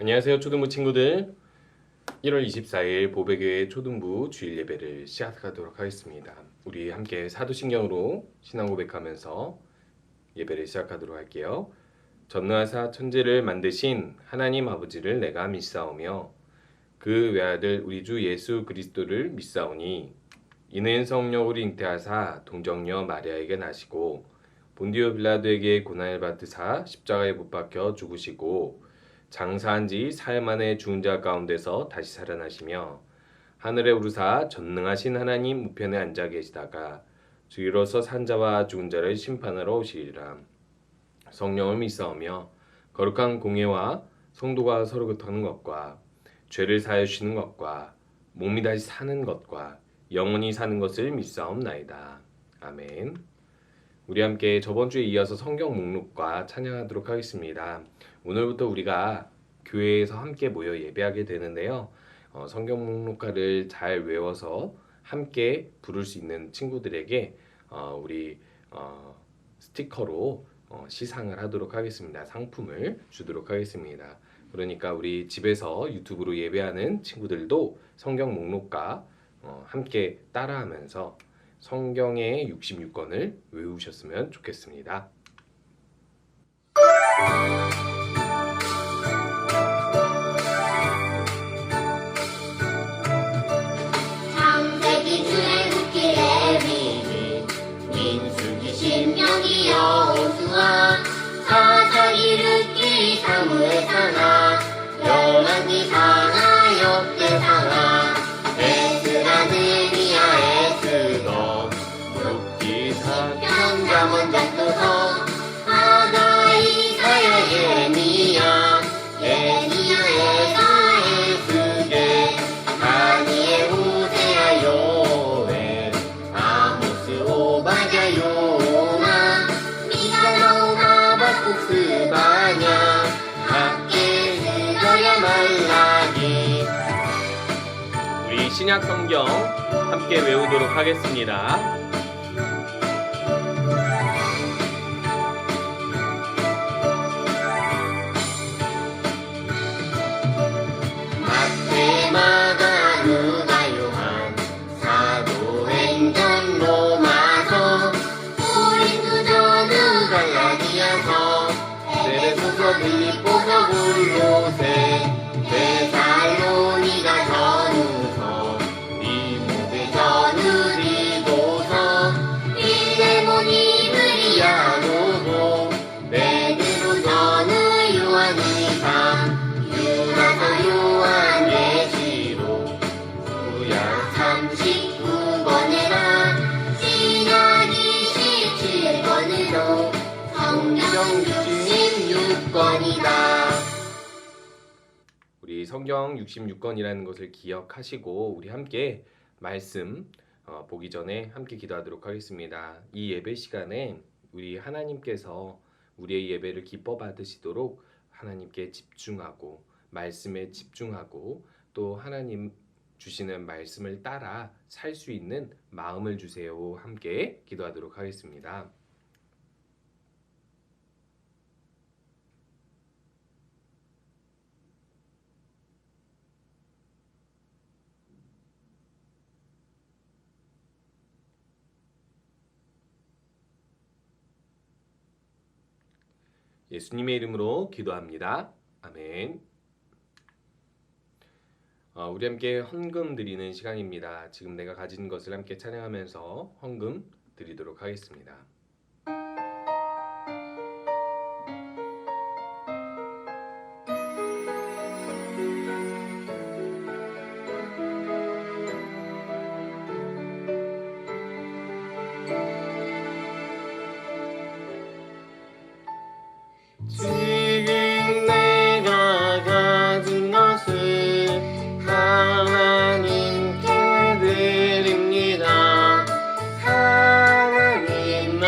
안녕하세요, 초등부 친구들. 1월 24일 보배교회 초등부 주일 예배를 시작하도록 하겠습니다. 우리 함께 사도신경으로 신앙 고백하면서 예배를 시작하도록 할게요. 전능하사 천지를 만드신 하나님 아버지를 내가 믿사오며 그 외아들 우리 주 예수 그리스도를 믿사오니 이는 성령으로 잉태하사 동정녀 마리아에게 나시고 본디오 빌라도에게 고난을 받으사 십자가에 못 박혀 죽으시고 장사한 지 사흘 만에 죽은 자 가운데서 다시 살아나시며 하늘에 오르사 전능하신 하나님 우편에 앉아 계시다가 주위로서 산 자와 죽은 자를 심판하러 오시리라. 성령을 믿사오며 거룩한 공예와 성도가 서로 교통하는 것과 죄를 사하여 주시는 것과 몸이 다시 사는 것과 영원히 사는 것을 믿사옵나이다. 아멘. 우리 함께 저번 주에 이어서 성경 목록과 찬양하도록 하겠습니다. 오늘부터 우리가 교회에서 함께 모여 예배하게 되는데요. 성경 목록가를 잘 외워서 함께 부를 수 있는 친구들에게 우리 스티커로 시상을 하도록 하겠습니다. 상품을 주도록 하겠습니다. 그러니까 우리 집에서 유튜브로 예배하는 친구들도 성경 목록가 함께 따라하면서 성경의 66권을 외우셨으면 좋겠습니다. 창세기 출애굽기 레위기 민수기 신명기 여호수아 사사기 룻기 사무엘상하 열왕기 상하 역대상하 에스라 느헤미야 에스더 욥기 시편 잠언 작두서 하가 이사야 예레미야 에사 에스겔 다니엘 호세아 요엘 아모스 오바댜 요나 미가 나움 하박국 스바냐 학계 스가랴 말라기. 우리 신약 성경 함께 외우도록 하겠습니다. 마태 마가 누가 요한 사도행전 로마서 고린도전 갈라디아서 에베소서 빌립보서 골로새 데살로니가 전후서 디모데 전후리도서 빌레몬 이브리아노보 베드로 전후 요한의 삶 유다서 요한계시록 구약 39권에라 신약 27권으로 성경 66권이다. 우리 성경 66권이라는 것을 기억하시고 우리 함께 말씀 보기 전에 함께 기도하도록 하겠습니다. 이 예배 시간에 우리 하나님께서 우리의 예배를 기뻐 받으시도록 하나님께 집중하고 말씀에 집중하고 또 하나님 주시는 말씀을 따라 살 수 있는 마음을 주세요. 함께 기도하도록 하겠습니다. 예수님의 이름으로 기도합니다. 아멘. 우리 함께 헌금 드리는 시간입니다. 지금 내가 가진 것을 함께 찬양하면서 헌금 드리도록 하겠습니다. 지금 내가 가진 것을 하나님께 드립니다. 하나님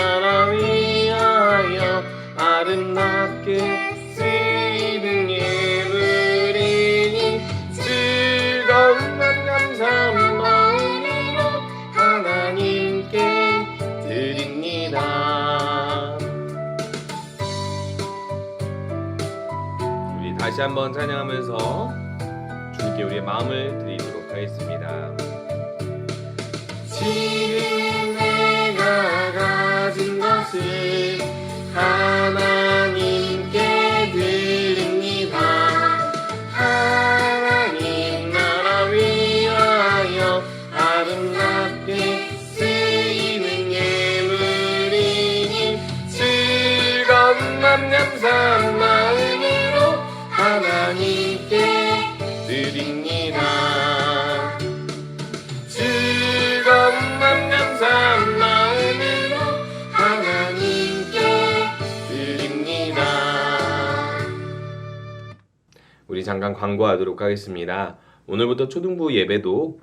다시 한번 찬양하면서 주님께 우리의 마음을 드리도록 하겠습니다. 지금 내가 가진 것을 하나님께 드립니다. 하나님 나라 위하여 아름답게 쓰이는 예물이니 즐거운 맘 감사한 마음으로 하나님께 드립니다. 즐거운 맘 감사한 마음으로 하나님께 드립니다. 우리 잠깐 광고하도록 하겠습니다. 오늘부터 초등부 예배도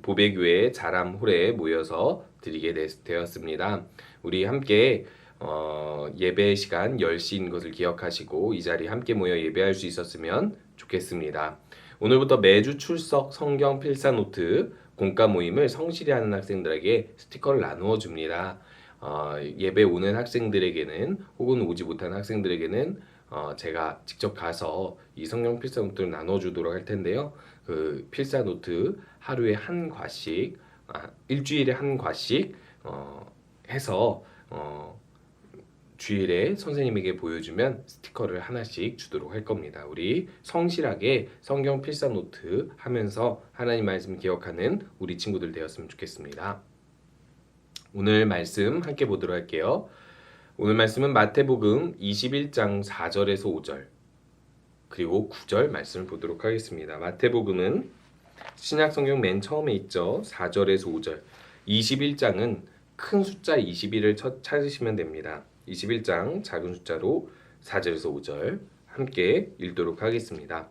보배교회 자람홀에 모여서 드리게 되었습니다. 우리 함께 예배 시간 10시인 것을 기억하시고 이 자리에 함께 모여 예배할 수 있었으면 좋겠습니다. 오늘부터 매주 출석 성경 필사 노트 공과 모임을 성실히 하는 학생들에게 스티커를 나누어 줍니다. 예배 오는 학생들에게는 혹은 오지 못하는 학생들에게는 제가 직접 가서 이 성경 필사 노트를 나눠 주도록 할 텐데요. 그 필사 노트 하루에 한 과씩, 일주일에 한 과씩 해서 주일에 선생님에게 보여주면 스티커를 하나씩 주도록 할 겁니다. 우리 성실하게 성경 필사 노트 하면서 하나님 말씀 기억하는 우리 친구들 되었으면 좋겠습니다. 오늘 말씀 함께 보도록 할게요. 오늘 말씀은 마태복음 21장 4절에서 5절 그리고 9절 말씀을 보도록 하겠습니다. 마태복음은 신약성경 맨 처음에 있죠. 4절에서 5절 21장은 큰 숫자 21을 찾으시면 됩니다. 21장 작은 숫자로 4절에서 5절 함께 읽도록 하겠습니다.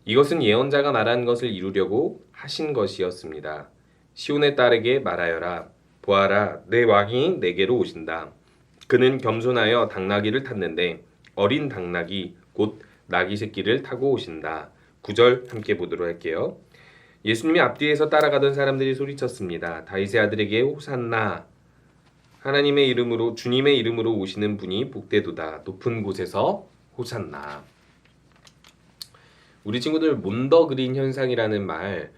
이것은 예언자가 말한 것을 이루려고 하신 것이었습니다. 시온의 딸에게 말하여라. 보아라, 내 왕이 내게로 오신다. 그는 겸손하여 당나귀를 탔는데 어린 당나귀 곧 나귀 새끼를 타고 오신다. 9절 함께 보도록 할게요. 예수님이 앞뒤에서 따라가던 사람들이 소리쳤습니다. 다윗의 아들에게 호산나. 하나님의 이름으로 주님의 이름으로 오시는 분이 복되도다. 높은 곳에서 호산나. 우리 친구들 몬더그린 현상이라는 말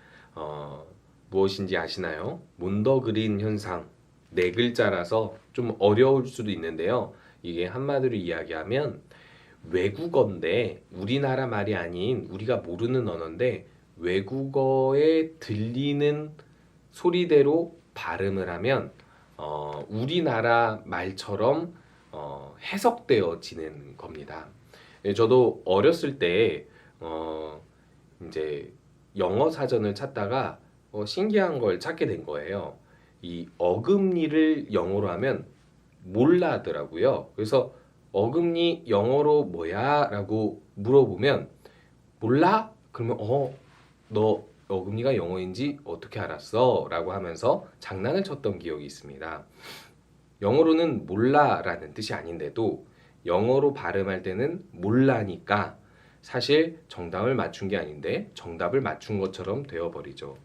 무엇인지 아시나요? 몬더그린 현상 네 글자라서 좀 어려울 수도 있는데요. 이게 한마디로 이야기하면 외국어인데 우리나라 말이 아닌 우리가 모르는 언어인데 외국어에 들리는 소리대로 발음을 하면 우리나라 말처럼 해석되어지는 겁니다. 저도 어렸을 때 이제 영어 사전을 찾다가 신기한 걸 찾게 된 거예요. 이 어금니를 영어로 하면 몰라 하더라고요. 그래서 어금니 영어로 뭐야? 라고 물어보면 몰라? 그러면 너 어금니가 영어인지 어떻게 알았어? 라고 하면서 장난을 쳤던 기억이 있습니다. 영어로는 몰라라는 뜻이 아닌데도 영어로 발음할 때는 몰라니까 사실 정답을 맞춘 게 아닌데 정답을 맞춘 것처럼 되어버리죠.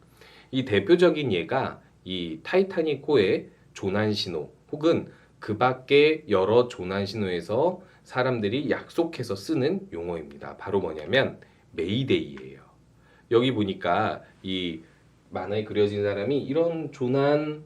이 대표적인 예가 이 타이타닉호의 조난신호 혹은 그 밖에 여러 조난신호에서 사람들이 약속해서 쓰는 용어입니다. 바로 뭐냐면 메이데이예요. 여기 보니까 이 만화에 그려진 사람이 이런 조난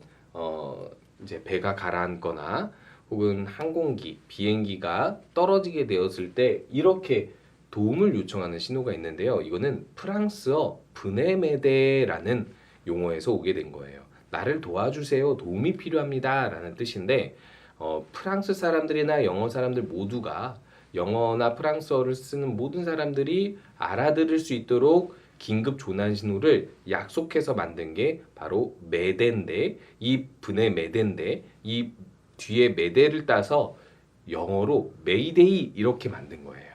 이제 배가 가라앉거나 혹은 항공기, 비행기가 떨어지게 되었을 때 이렇게 도움을 요청하는 신호가 있는데요. 이거는 프랑스어 브네메데라는 용어에서 오게 된 거예요. 나를 도와주세요. 도움이 필요합니다. 라는 뜻인데 프랑스 사람들이나 영어 사람들 모두가 영어나 프랑스어를 쓰는 모든 사람들이 알아들을 수 있도록 긴급 조난 신호를 약속해서 만든 게 바로 메데인데 이 브네메데인데 이 뒤에 메데를 따서 영어로 메이데이 이렇게 만든 거예요.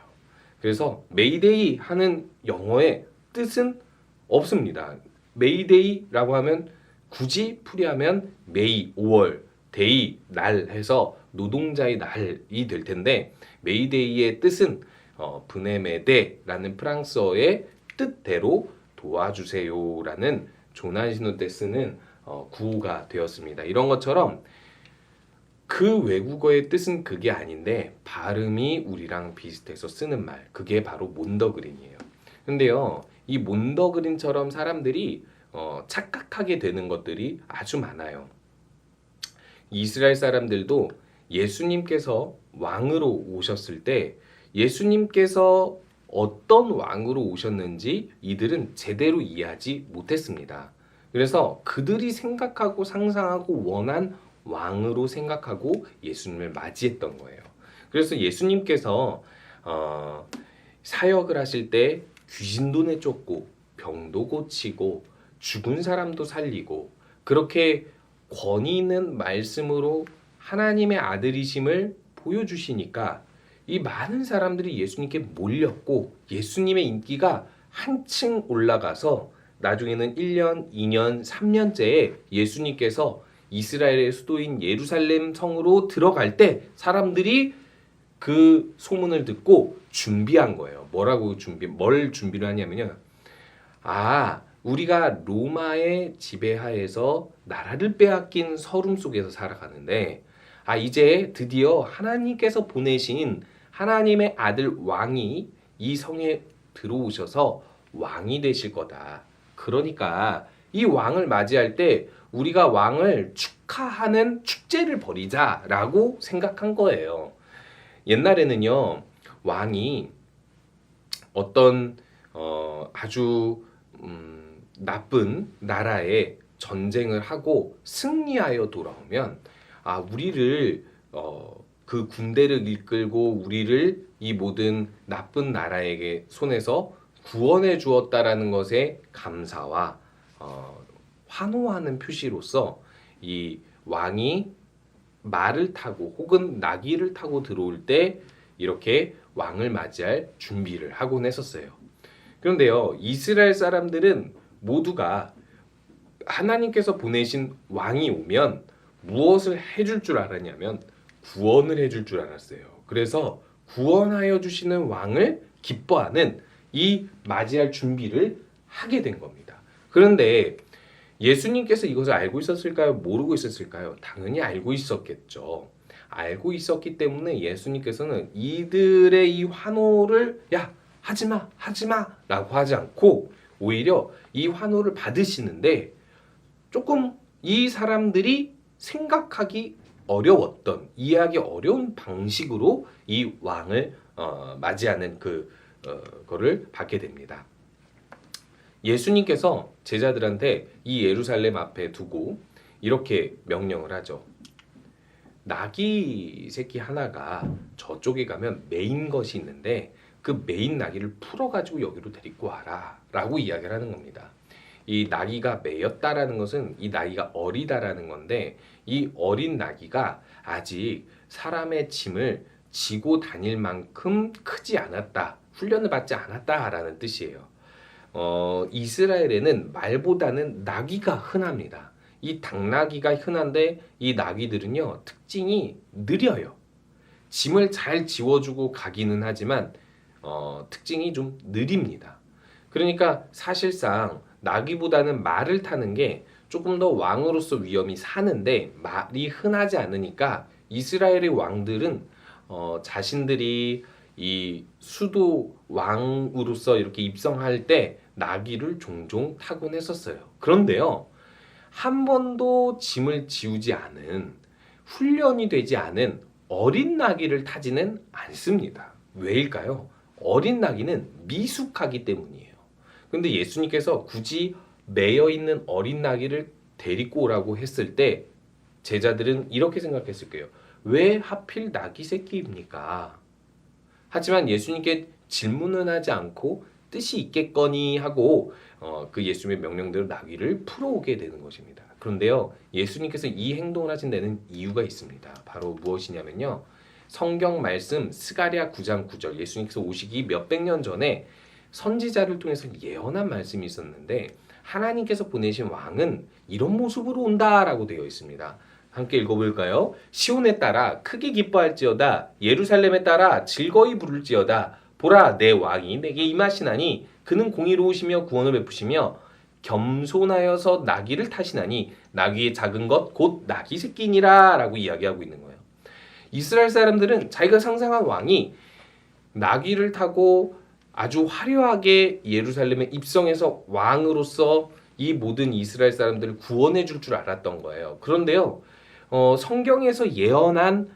그래서 메이데이 하는 영어의 뜻은 없습니다. 메이데이라고 하면 굳이 풀이하면 메이 5월 데이 날 해서 노동자의 날이 될 텐데 메이데이의 뜻은 브네메데라는 프랑스어의 뜻대로 도와주세요라는 조난신호 때 쓰는 구호가 되었습니다. 이런 것처럼 그 외국어의 뜻은 그게 아닌데 발음이 우리랑 비슷해서 쓰는 말, 그게 바로 몬더그린이에요. 근데요, 이 몬더그린처럼 사람들이 착각하게 되는 것들이 아주 많아요. 이스라엘 사람들도 예수님께서 왕으로 오셨을 때 예수님께서 어떤 왕으로 오셨는지 이들은 제대로 이해하지 못했습니다. 그래서 그들이 생각하고 상상하고 원한 왕으로 생각하고 예수님을 맞이했던 거예요. 그래서 예수님께서 사역을 하실 때 귀신도 내쫓고 병도 고치고 죽은 사람도 살리고 그렇게 권위 있는 말씀으로 하나님의 아들이심을 보여주시니까 이 많은 사람들이 예수님께 몰렸고 예수님의 인기가 한층 올라가서 나중에는 1년, 2년, 3년째에 예수님께서 이스라엘의 수도인 예루살렘 성으로 들어갈 때 사람들이 그 소문을 듣고 준비한 거예요. 뭘 준비를 하냐면요. 우리가 로마의 지배하에서 나라를 빼앗긴 서름 속에서 살아가는데 이제 드디어 하나님께서 보내신 하나님의 아들 왕이 이 성에 들어오셔서 왕이 되실 거다. 그러니까 이 왕을 맞이할 때 우리가 왕을 축하하는 축제를 벌이자라고 생각한 거예요. 옛날에는요, 왕이 어떤 아주 나쁜 나라에 전쟁을 하고 승리하여 돌아오면 우리를 그 군대를 이끌고 우리를 이 모든 나쁜 나라에게 손에서 구원해 주었다라는 것에 감사와 환호하는 표시로서 이 왕이 말을 타고 혹은 나귀를 타고 들어올 때 이렇게 왕을 맞이할 준비를 하곤 했었어요. 그런데요, 이스라엘 사람들은 모두가 하나님께서 보내신 왕이 오면 무엇을 해줄 줄 알았냐면 구원을 해줄 줄 알았어요. 그래서 구원하여 주시는 왕을 기뻐하는 이 맞이할 준비를 하게 된 겁니다. 그런데 예수님께서 이것을 알고 있었을까요? 모르고 있었을까요? 당연히 알고 있었겠죠. 알고 있었기 때문에 예수님께서는 이들의 이 환호를 하지마 라고 하지 않고 오히려 이 환호를 받으시는데 조금 이 사람들이 생각하기 어려웠던, 이해하기 어려운 방식으로 이 왕을 맞이하는 거를 받게 됩니다. 예수님께서 제자들한테 이 예루살렘 앞에 두고 이렇게 명령을 하죠. 나귀 새끼 하나가 저쪽에 가면 메인 것이 있는데 그 메인 나귀를 풀어가지고 여기로 데리고 와라 라고 이야기를 하는 겁니다. 이 나귀가 매였다라는 것은 이 나귀가 어리다라는 건데 이 어린 나귀가 아직 사람의 짐을 지고 다닐 만큼 크지 않았다, 훈련을 받지 않았다라는 뜻이에요. 이스라엘에는 말보다는 나귀가 흔합니다. 이 당나귀가 흔한데 이 나귀들은요, 특징이 느려요. 짐을 잘 지워주고 가기는 하지만 특징이 좀 느립니다. 그러니까 사실상 나귀보다는 말을 타는 게 조금 더 왕으로서 위험이 사는데 말이 흔하지 않으니까 이스라엘의 왕들은 자신들이 이 수도 왕으로서 이렇게 입성할 때 나귀를 종종 타곤 했었어요. 그런데요, 한 번도 짐을 지우지 않은, 훈련이 되지 않은 어린 나귀를 타지는 않습니다. 왜일까요? 어린 나귀는 미숙하기 때문이에요. 근데 예수님께서 굳이 매여 있는 어린 나귀를 데리고 오라고 했을 때 제자들은 이렇게 생각했을 거예요. 왜 하필 나귀 새끼입니까? 하지만 예수님께 질문은 하지 않고 뜻이 있겠거니 하고 그 예수님의 명령대로 나귀를 풀어오게 되는 것입니다. 그런데요, 예수님께서 이 행동을 하신 데는 이유가 있습니다. 바로 무엇이냐면요, 성경 말씀 스가랴 9장 9절, 예수님께서 오시기 몇백 년 전에 선지자를 통해서 예언한 말씀이 있었는데 하나님께서 보내신 왕은 이런 모습으로 온다라고 되어 있습니다. 함께 읽어볼까요? 시온에 따라 크게 기뻐할지어다, 예루살렘에 따라 즐거이 부를지어다. 보라, 내 왕이 내게 임하시나니 그는 공의로우시며 구원을 베푸시며 겸손하여서 나귀를 타시나니 나귀의 작은 것 곧 나귀 새끼니라 라고 이야기하고 있는 거예요. 이스라엘 사람들은 자기가 상상한 왕이 나귀를 타고 아주 화려하게 예루살렘에 입성해서 왕으로서 이 모든 이스라엘 사람들을 구원해 줄 줄 알았던 거예요. 그런데요, 성경에서 예언한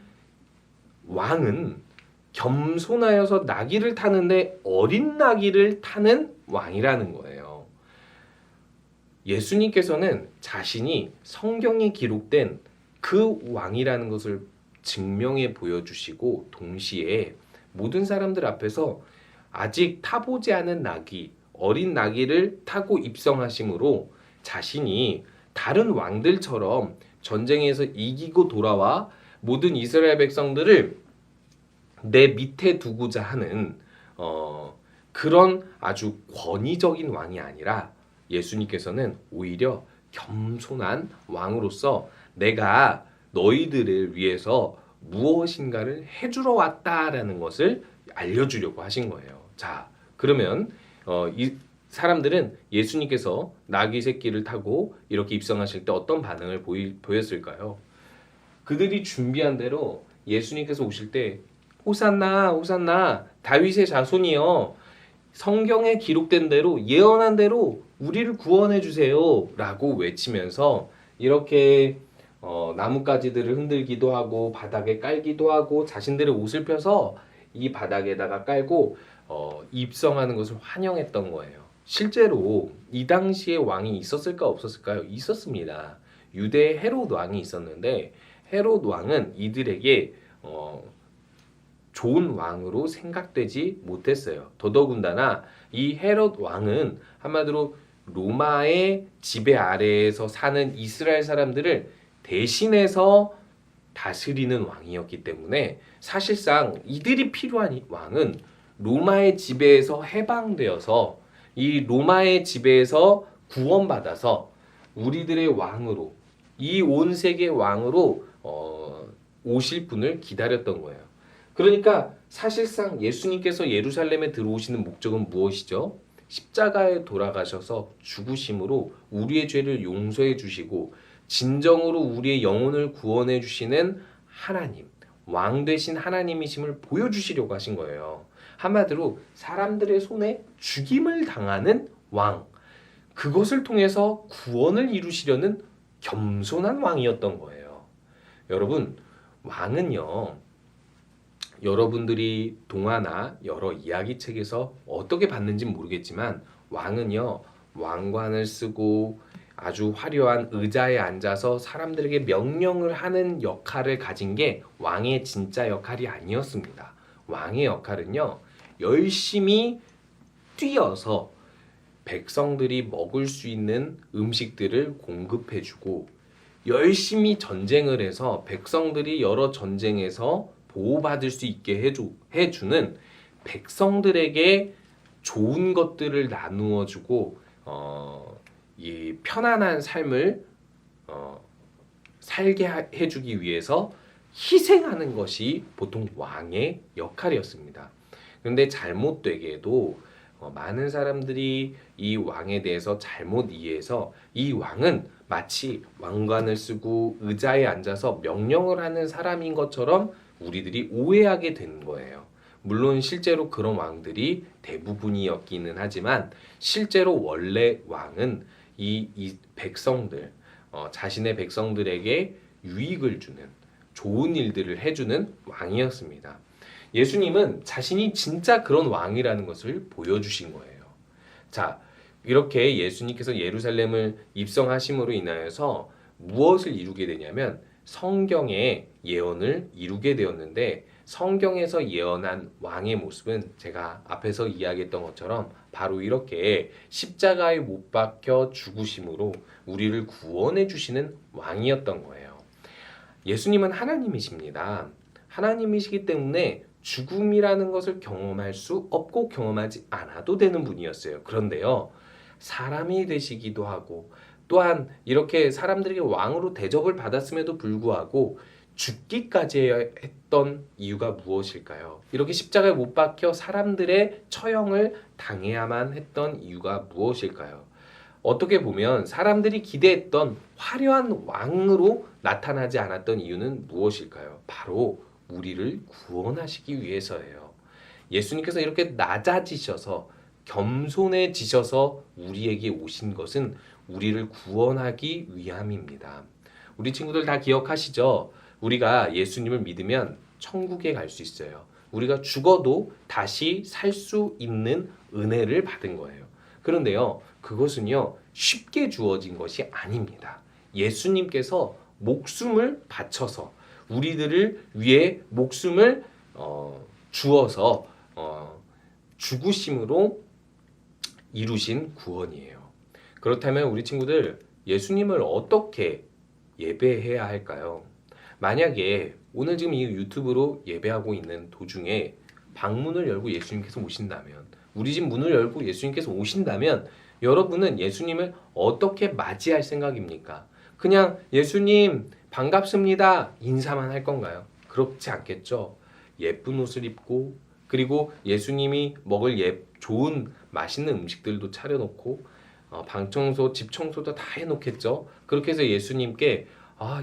왕은 겸손하여서 나귀를 타는데 어린 나귀를 타는 왕이라는 거예요. 예수님께서는 자신이 성경에 기록된 그 왕이라는 것을 증명해 보여주시고 동시에 모든 사람들 앞에서 아직 타보지 않은 나귀, 어린 나귀를 타고 입성하심으로 자신이 다른 왕들처럼 전쟁에서 이기고 돌아와 모든 이스라엘 백성들을 내 밑에 두고자 하는 그런 아주 권위적인 왕이 아니라 예수님께서는 오히려 겸손한 왕으로서 내가 너희들을 위해서 무엇인가를 해주러 왔다라는 것을 알려주려고 하신 거예요. 자, 그러면 이 사람들은 예수님께서 나귀 새끼를 타고 이렇게 입성하실 때 어떤 반응을 보였을까요? 그들이 준비한 대로 예수님께서 오실 때 호산나 호산나 다윗의 자손이여 성경에 기록된 대로 예언한 대로 우리를 구원해 주세요 라고 외치면서 이렇게 나뭇가지들을 흔들기도 하고 바닥에 깔기도 하고 자신들의 옷을 펴서 이 바닥에다가 깔고 입성하는 것을 환영했던 거예요. 실제로 이 당시에 왕이 있었을까 없었을까요? 있었습니다. 유대 헤롯 왕이 있었는데 헤롯 왕은 이들에게 좋은 왕으로 생각되지 못했어요. 더더군다나 이 헤롯 왕은 한마디로 로마의 지배 아래에서 사는 이스라엘 사람들을 대신해서 다스리는 왕이었기 때문에 사실상 이들이 필요한 왕은 로마의 지배에서 해방되어서 이 로마의 지배에서 구원받아서 우리들의 왕으로 이 온 세계 왕으로 오실 분을 기다렸던 거예요. 그러니까 사실상 예수님께서 예루살렘에 들어오시는 목적은 무엇이죠? 십자가에 돌아가셔서 죽으심으로 우리의 죄를 용서해 주시고 진정으로 우리의 영혼을 구원해 주시는 하나님, 왕 되신 하나님이심을 보여주시려고 하신 거예요. 한마디로 사람들의 손에 죽임을 당하는 왕, 그것을 통해서 구원을 이루시려는 겸손한 왕이었던 거예요. 여러분, 왕은요, 여러분들이 동화나 여러 이야기책에서 어떻게 봤는지 모르겠지만 왕은요, 왕관을 쓰고 아주 화려한 의자에 앉아서 사람들에게 명령을 하는 역할을 가진 게 왕의 진짜 역할이 아니었습니다. 왕의 역할은요, 열심히 뛰어서 백성들이 먹을 수 있는 음식들을 공급해주고 열심히 전쟁을 해서 백성들이 여러 전쟁에서 보호받을 수 있게 해주는 백성들에게 좋은 것들을 나누어주고 이 편안한 삶을 살게 해주기 위해서 희생하는 것이 보통 왕의 역할이었습니다. 그런데 잘못되게도 많은 사람들이 이 왕에 대해서 잘못 이해해서 이 왕은 마치 왕관을 쓰고 의자에 앉아서 명령을 하는 사람인 것처럼 우리들이 오해하게 되는 거예요. 물론 실제로 그런 왕들이 대부분이었기는 하지만 실제로 원래 왕은 이 백성들, 자신의 백성들에게 유익을 주는 좋은 일들을 해주는 왕이었습니다. 예수님은 자신이 진짜 그런 왕이라는 것을 보여주신 거예요. 자, 이렇게 예수님께서 예루살렘을 입성하심으로 인하여서 무엇을 이루게 되냐면 성경의 예언을 이루게 되었는데 성경에서 예언한 왕의 모습은 제가 앞에서 이야기했던 것처럼 바로 이렇게 십자가에 못 박혀 죽으심으로 우리를 구원해 주시는 왕이었던 거예요. 예수님은 하나님이십니다. 하나님이시기 때문에 죽음이라는 것을 경험할 수 없고 경험하지 않아도 되는 분이었어요. 그런데요, 사람이 되시기도 하고 또한 이렇게 사람들에게 왕으로 대접을 받았음에도 불구하고 죽기까지 했던 이유가 무엇일까요? 이렇게 십자가에 못 박혀 사람들의 처형을 당해야만 했던 이유가 무엇일까요? 어떻게 보면 사람들이 기대했던 화려한 왕으로 나타나지 않았던 이유는 무엇일까요? 바로 우리를 구원하시기 위해서예요. 예수님께서 이렇게 낮아지셔서 겸손해지셔서 우리에게 오신 것은 우리를 구원하기 위함입니다. 우리 친구들 다 기억하시죠? 우리가 예수님을 믿으면 천국에 갈 수 있어요. 우리가 죽어도 다시 살 수 있는 은혜를 받은 거예요. 그런데요, 그것은요, 쉽게 주어진 것이 아닙니다. 예수님께서 목숨을 바쳐서 우리들을 위해 목숨을 주어서 죽으심으로 이루신 구원이에요. 그렇다면 우리 친구들, 예수님을 어떻게 예배해야 할까요? 만약에 오늘 지금 이 유튜브로 예배하고 있는 도중에 방문을 열고 예수님께서 오신다면, 우리 집 문을 열고 예수님께서 오신다면 여러분은 예수님을 어떻게 맞이할 생각입니까? 그냥 예수님 반갑습니다 인사만 할 건가요? 그렇지 않겠죠. 예쁜 옷을 입고, 그리고 예수님이 먹을 좋은 맛있는 음식들도 차려놓고 방 청소, 집 청소도 다 해놓겠죠. 그렇게 해서 예수님께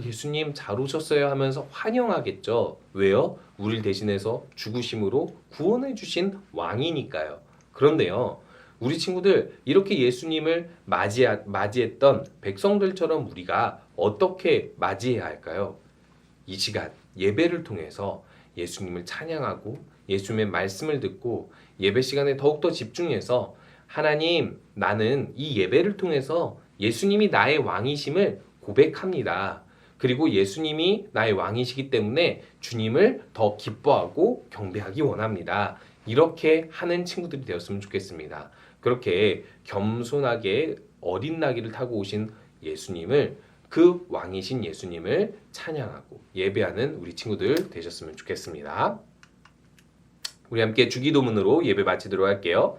예수님 잘 오셨어요 하면서 환영하겠죠. 왜요? 우리를 대신해서 죽으심으로 구원해 주신 왕이니까요. 그런데요, 우리 친구들, 이렇게 예수님을 맞이했던 백성들처럼 우리가 어떻게 맞이해야 할까요? 이 시간 예배를 통해서 예수님을 찬양하고 예수님의 말씀을 듣고 예배 시간에 더욱더 집중해서 하나님, 나는 이 예배를 통해서 예수님이 나의 왕이심을 고백합니다. 그리고 예수님이 나의 왕이시기 때문에 주님을 더 기뻐하고 경배하기 원합니다. 이렇게 하는 친구들이 되었으면 좋겠습니다. 그렇게 겸손하게 어린 나귀를 타고 오신 예수님을, 그 왕이신 예수님을 찬양하고 예배하는 우리 친구들 되셨으면 좋겠습니다. 우리 함께 주기도문으로 예배 마치도록 할게요.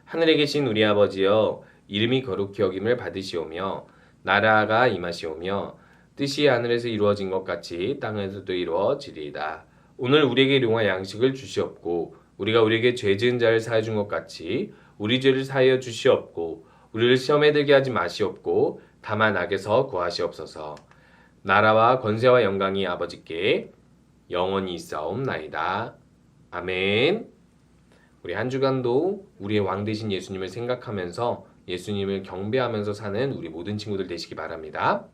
하늘에 계신 우리 아버지여, 이름이 거룩히 여김을 받으시오며 나라가 임하시오며 뜻이 하늘에서 이루어진 것 같이 땅에서도 이루어지리이다. 오늘 우리에게 일용할 양식을 주시옵고 우리가 우리에게 죄 지은 자를 사하여 준 것 같이 우리 죄를 사하여 주시옵고 우리를 시험에 들게 하지 마시옵고 다만 악에서 구하시옵소서. 나라와 권세와 영광이 아버지께 영원히 있사옵나이다. 아멘. 우리 한 주간도 우리의 왕 되신 예수님을 생각하면서 예수님을 경배하면서 사는 우리 모든 친구들 되시기 바랍니다.